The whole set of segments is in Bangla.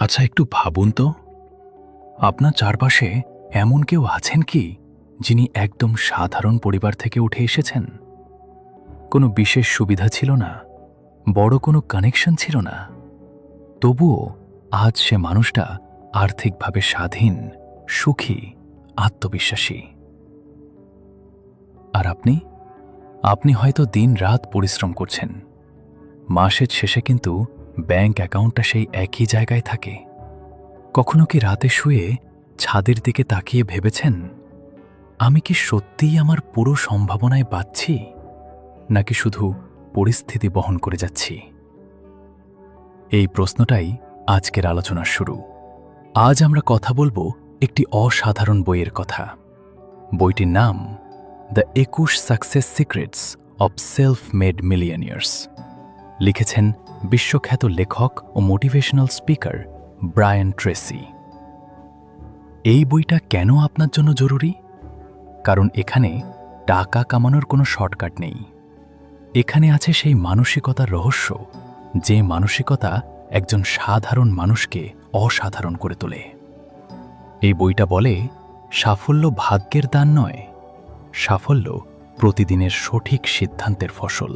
আচ্ছা, একটু ভাবুন তো, আপনার চারপাশে এমন কেউ আছেন কি যিনি একদম সাধারণ পরিবার থেকে উঠে এসেছেন? কোনো বিশেষ সুবিধা ছিল না, বড় কোনো কানেকশন ছিল না, তবুও আজ সে মানুষটা আর্থিকভাবে স্বাধীন, সুখী, আত্মবিশ্বাসী। আর আপনি আপনি হয়তো দিন-রাত পরিশ্রম করছেন, মাসের শেষে কিন্তু ব্যাংক অ্যাকাউন্টটা সেই একই জায়গায় থাকে। কখনো কি রাতে শুয়ে ছাদের দিকে তাকিয়ে ভেবেছেন, আমি কি সত্যিই আমার পুরো সম্ভাবনায় বাঁচছি, নাকি শুধু পরিস্থিতি বহন করে যাচ্ছি? এই প্রশ্নটাই আজকের আলোচনার শুরু। আজ আমরা কথা বলবো একটি অসাধারণ বইয়ের কথা। বইটির নাম the 21 success secrets of self made মিলিয়নিয়ার্স। লিখেছেন বিশ্বখ্যাত লেখক ও মোটিভেশনাল স্পিকার ব্রায়ান ট্রেসি। এই বইটা কেন আপনার জন্য জরুরি? কারণ এখানে টাকা কামানোর কোনো শর্টকাট নেই। এখানে আছে সেই মানসিকতার রহস্য, যে মানসিকতা একজন সাধারণ মানুষকে অসাধারণ করে তোলে। এই বইটা বলে, সাফল্য ভাগ্যের দান নয়, সাফল্য প্রতিদিনের সঠিক সিদ্ধান্তের ফসল।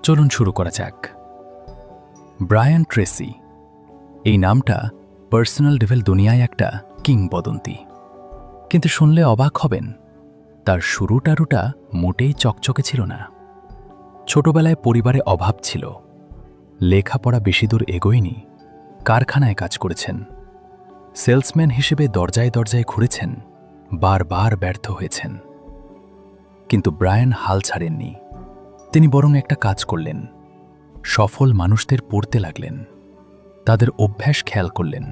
চলুন শুরু করা যাক। ব্রায়ান ট্রেসি, এই নামটা পার্সোনাল ডেভেলপ দুনিয়ায় একটা কিংবদন্তি। কিন্তু শুনলে অবাক হবেন, তার শুরুটা মোটেই চকচকে ছিল না। ছোটবেলায় পরিবারে অভাব ছিল, লেখাপড়া বেশি দূর এগোয়নি, কারখানায় কাজ করেছেন, সেলসম্যান হিসেবে দরজায় দরজায় ঘুরেছেন, বারবার ব্যর্থ হয়েছেন। কিন্তু ব্রায়ান হাল ছাড়েননি। তিনি বরং একটা কাজ করলেন, সফল মানুষদের পড়তে লাগলেন, তাদের অভ্যাস খেয়াল করলেন,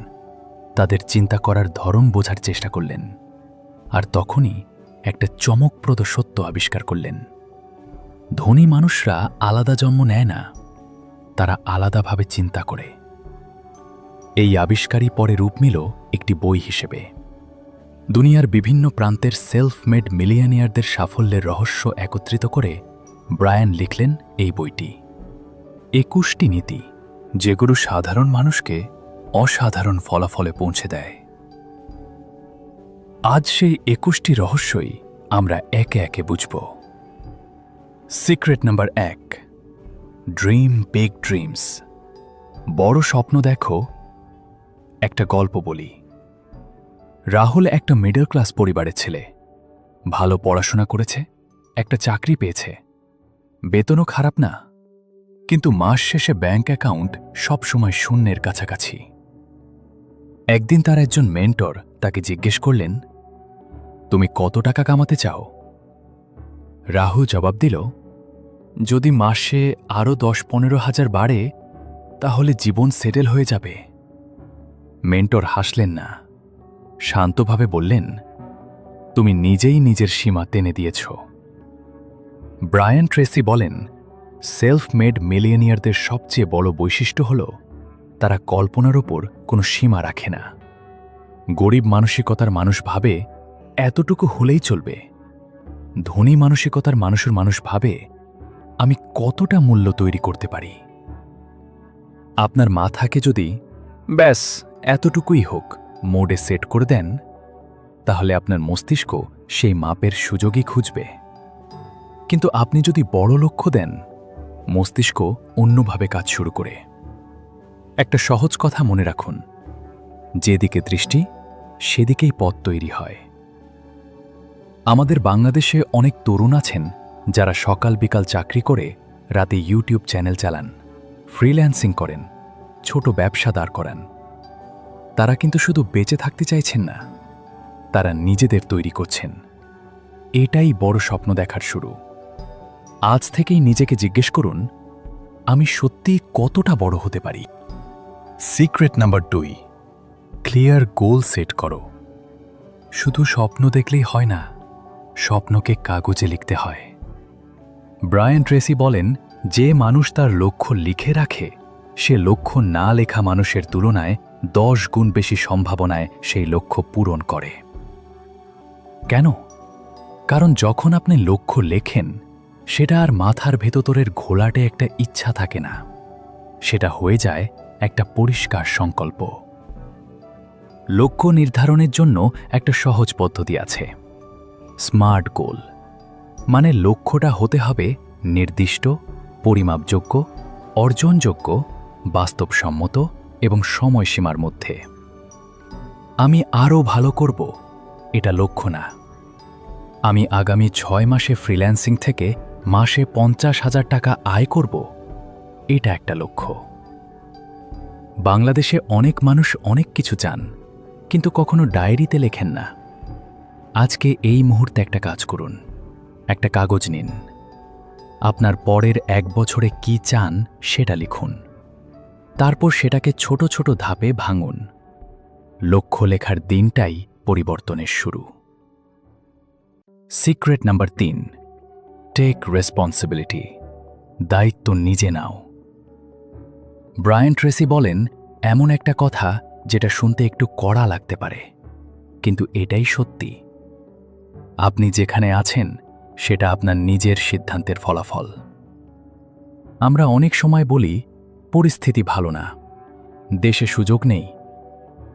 তাদের চিন্তা করার ধরন বোঝার চেষ্টা করলেন, আর তখনই একটা চমকপ্রদ সত্য আবিষ্কার করলেন। ধনী মানুষরা আলাদা জন্ম নেয় না, তারা আলাদাভাবে চিন্তা করে। এই আবিষ্কারই পরে রূপ নিল একটি বই হিসেবে। দুনিয়ার বিভিন্ন প্রান্তের সেলফ মেড মিলিয়নিয়ারদের সাফল্যের রহস্য একত্রিত করে ব্রায়ান লিখলেন এই বইটি। 21টি নীতি, যেগুলো সাধারণ মানুষকে অসাধারণ ফলাফলে পৌঁছে দেয়। আজ সেই 21টি রহস্যই আমরা একে একে বুঝব। Secret number 1, dream big dreams. বড় স্বপ্ন দেখো। একটা গল্প বলি। রাহুল একটা মিডল ক্লাস পরিবারের ছেলে। ভালো পড়াশোনা করেছে, একটা চাকরি পেয়েছে, বেতনও খারাপ না, কিন্তু মাস শেষে ব্যাংক অ্যাকাউন্ট সবসময় শূন্যের কাছাকাছি। একদিন তার একজন মেন্টর তাকে জিজ্ঞেস করলেন, তুমি কত টাকা কামাতে চাও? রাহুল জবাব দিল, যদি মাসে আরও 10-15 হাজার বাড়ে তাহলে জীবন সেটেল হয়ে যাবে। মেন্টর হাসলেন না, শান্তভাবে বললেন, তুমি নিজেই নিজের সীমা টেনে দিয়েছ। ব্রায়ান ট্রেসি বলেন, সেলফ মেড মিলিয়নিয়ারদের সবচেয়ে বড় বৈশিষ্ট্য হল তারা কল্পনার ওপর কোনো সীমা রাখে না। গরিব মানসিকতার মানুষ ভাবে এতটুকু হলেই চলবে। ধনী মানসিকতার মানুষ ভাবে আমি কতটা মূল্য তৈরি করতে পারি। আপনার মাথাকে যদি ব্যাস এতটুকুই হোক মোডে সেট করে দেন, তাহলে আপনার মস্তিষ্ক সেই মাপের সুযোগই খুঁজবে। কিন্তু আপনি যদি বড় লক্ষ্য দেন, মস্তিষ্ক অন্যভাবে কাজ শুরু করে। একটা সহজ কথা মনে রাখুন, যেদিকে দৃষ্টি সেদিকেই পথ তৈরি হয়। আমাদের বাংলাদেশে অনেক তরুণ আছেন যারা সকাল বিকাল চাকরি করে রাতে ইউটিউব চ্যানেল চালান, ফ্রিল্যান্সিং করেন, ছোট ব্যবসা দাঁড় করান। তারা কিন্তু শুধু বেঁচে থাকতে চাইছেন না, তারা নিজেদের তৈরি করছেন। এটাই বড় স্বপ্ন দেখার শুরু। আজ থেকেই নিজেকে জিজ্ঞেস করুন, আমি সত্যি কতটা বড় হতে পারি। Secret number 2, clear goal set করো। শুধু স্বপ্ন দেখলেই হয় না, স্বপ্নকে কাগজে লিখতে হয়। ব্রায়ান ট্রেসি বলেন, যে মানুষ তার লক্ষ্য লিখে রাখে, সে লক্ষ্য না লেখা মানুষের তুলনায় 10 গুণ বেশি সম্ভাবনায় সেই লক্ষ্য পূরণ করে। কেন? কারণ যখন আপনি লক্ষ্য লেখেন, সেটা আর মাথার ভেতরের ঘোলাটে একটা ইচ্ছা থাকে না, সেটা হয়ে যায় একটা পরিষ্কার সংকল্প। লক্ষ্য নির্ধারণের জন্য একটা সহজ পদ্ধতি আছে। স্মার্ট গোল মানে লক্ষ্যটা হতে হবে নির্দিষ্ট, পরিমাপযোগ্য, অর্জনযোগ্য, বাস্তবসম্মত এবং সময়সীমার মধ্যে। আমি আরও ভালো করব, এটা লক্ষ্য না। আমি আগামী 6 মাসে ফ্রিল্যান্সিং থেকে মাসে 50,000 টাকা আয় করব, এটা একটা লক্ষ্য। বাংলাদেশে অনেক মানুষ অনেক কিছু চান, কিন্তু কখনো ডায়েরিতে লেখেন না। আজকে এই মুহূর্তে একটা কাজ করুন। একটা কাগজ নিন, আপনার পরের 1 বছরে কি চান সেটা লিখুন। তারপর সেটাকে ছোট ছোট ধাপে ভাঙুন। লক্ষ্য লেখার দিনটাই পরিবর্তনের শুরু। Secret number 3, take responsibility. দায়িত্ব নিজে নাও। ব্রায়ান ট্রেসি বলেন, এমন একটা কথা যেটা শুনতে একটু কড়া লাগতে পারে, কিন্তু এটাই সত্যি। আপনি যেখানে আছেন সেটা আপনার নিজের সিদ্ধান্তের ফলাফল। আমরা অনেক সময় বলি, পরিস্থিতি ভালো না, দেশে সুযোগ নেই,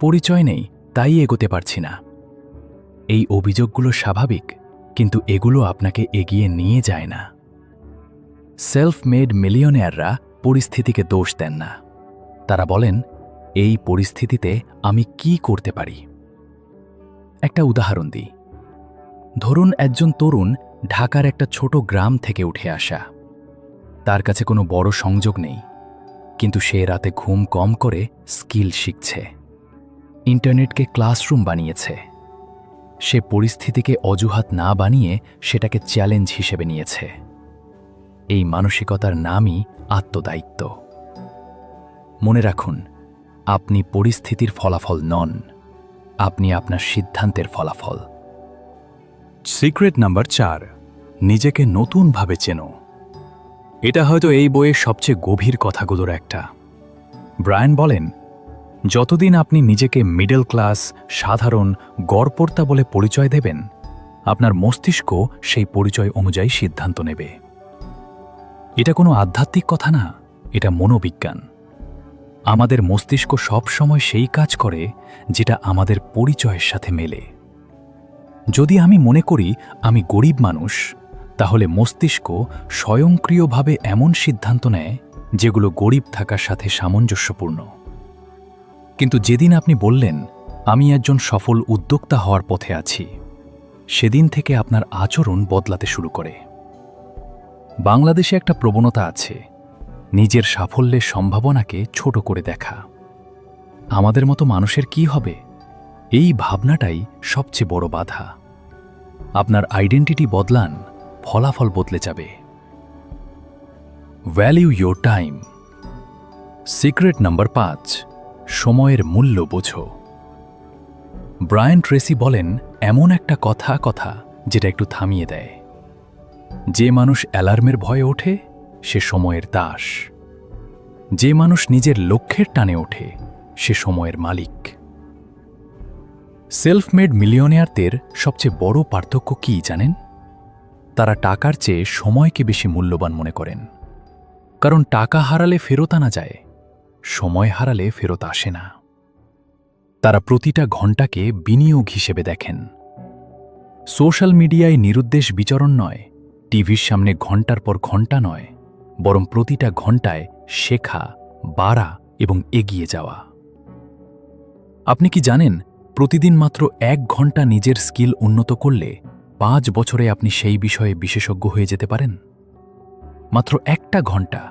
পরিচয় নেই, তাই এগোতে পারছি না। এই অভিযোগগুলো স্বাভাবিক, কিন্তু এগুলো আপনাকে এগিয়ে নিয়ে যায় না। সেলফ মেড মিলিয়নেয়াররা পরিস্থিতিকে দোষ দেন না। তারা বলেন, এই পরিস্থিতিতে আমি কি করতে পারি। একটা উদাহরণ দিই। ধরুন একজন তরুণ ঢাকার একটা ছোট গ্রাম থেকে উঠে আসা। তার কাছে কোনো বড় সংযোগ নেই, কিন্তু সে রাতে ঘুম কম করে স্কিল শিখছে, ইন্টারনেটকে ক্লাসরুম বানিয়েছে। সে পরিস্থিতিকে অজুহাত না বানিয়ে সেটাকে চ্যালেঞ্জ হিসেবে নিয়েছে। এই মানসিকতার নামই আত্মদায়িত্ব। মনে রাখুন, আপনি পরিস্থিতির ফলাফল নন, আপনি আপনার সিদ্ধান্তের ফলাফল। সিক্রেট নাম্বার 4, নিজেকে নতুনভাবে চেনো। এটা হয়তো এই বইয়ের সবচেয়ে গভীর কথাগুলোর একটা। ব্রায়ান বলেন, যতদিন আপনি নিজেকে মিডল ক্লাস, সাধারণ, গড়পড়তা বলে পরিচয় দেবেন, আপনার মস্তিষ্ক সেই পরিচয় অনুযায়ী সিদ্ধান্ত নেবে। এটা কোনো আধ্যাত্মিক কথা না, এটা মনোবিজ্ঞান। আমাদের মস্তিষ্ক সব সময় সেই কাজ করে যেটা আমাদের পরিচয়ের সাথে মেলে। যদি আমি মনে করি আমি গরিব মানুষ, তাহলে মস্তিষ্ক স্বয়ংক্রিয়ভাবে এমন সিদ্ধান্ত নেয় যেগুলো গরিব থাকার সাথে সামঞ্জস্যপূর্ণ। কিন্তু যেদিন আপনি বললেন, আমি একজন সফল উদ্যোক্তা হওয়ার পথে আছি, সেদিন থেকে আপনার আচরণ বদলাতে শুরু করে। বাংলাদেশে একটা প্রবণতা আছে, নিজের সাফল্যের সম্ভাবনাকে ছোট করে দেখা। আমাদের মতো মানুষের কি হবে, এই ভাবনাটাই সবচেয়ে বড় বাধা। আপনার আইডেন্টিটি বদলান, ফলাফল বদলে যাবে। Value your time. Secret number 5, সময়ের মূল্য বোঝো। ব্রায়ান ট্রেসি বলেন, এমন একটা কথা যেটা একটু থামিয়ে দেয়। যে মানুষ অ্যালার্মের ভয়ে ওঠে, সে সময়ের দাস। যে মানুষ নিজের লক্ষ্যের টানে ওঠে, সে সময়ের মালিক। সেলফ মেড মিলিয়নিয়ারদের সবচেয়ে বড় পার্থক্য কি জানেন? তারা টাকার চেয়ে সময়কে বেশি মূল্যবান মনে করেন। কারণ টাকা হারালে ফেরত আনা যায়, সময় হারালে ফেরত আসে না। তারা প্রতিটা ঘণ্টাকে বিনিয়োগ হিসেবে দেখেন। সোশ্যাল মিডিয়ায় নিরুদ্দেশ বিচরণ নয়, টিভির সামনে ঘণ্টার পর ঘণ্টা নয়, বরং প্রতিটা ঘণ্টায় শেখা, বাড়া এবং এগিয়ে যাওয়া। আপনি কি জানেন, প্রতিদিন মাত্র 1 ঘণ্টা নিজের স্কিল উন্নত করলে 5 বছরে আপনি সেই বিষয়ে বিশেষজ্ঞ হয়ে যেতে পারেন? মাত্র 1টা ঘণ্টা,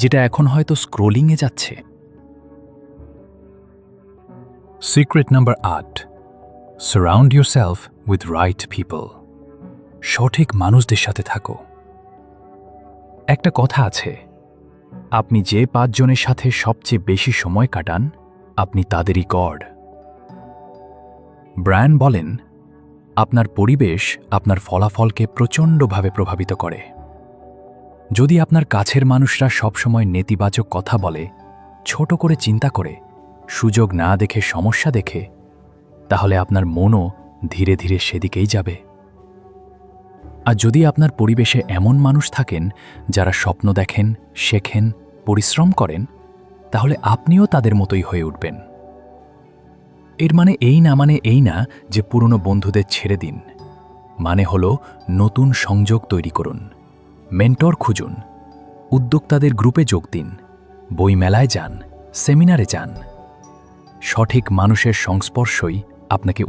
যেটা এখন হয়তো স্ক্রোলিংয়ে যাচ্ছে। Secret number 8, surround yourself with right people. সঠিক মানুষদের সাথে থাকো। একটা কথা আছে, আপনি যে 5 জনের সাথে সবচেয়ে বেশি সময় কাটান, আপনি তাদেরই গড়। ব্রায়ান বলেন, আপনার পরিবেশ আপনার ফলাফলকে প্রচণ্ডভাবে প্রভাবিত করে। যদি আপনার কাছের মানুষরা সবসময় নেতিবাচক কথা বলে, ছোট করে চিন্তা করে, সুযোগ না দেখে সমস্যা দেখে, তাহলে আপনার মনও ধীরে ধীরে সেদিকেই যাবে। আর যদি আপনার পরিবেশে এমন মানুষ থাকেন যারা স্বপ্ন দেখেন, শেখেন, পরিশ্রম করেন, তাহলে আপনিও তাদের মতোই হয়ে উঠবেন। এর মানে এই না যে পুরনো বন্ধুদের ছেড়ে দিন। মানে হলো নতুন সংযোগ তৈরি করুন, মেন্টর খুঁজুন, উদ্যোক্তাদের গ্রুপে যোগ দিন, বইমেলায় যান, সেমিনারে যান। সঠিক মানুষের সংস্পর্শই আপনাকে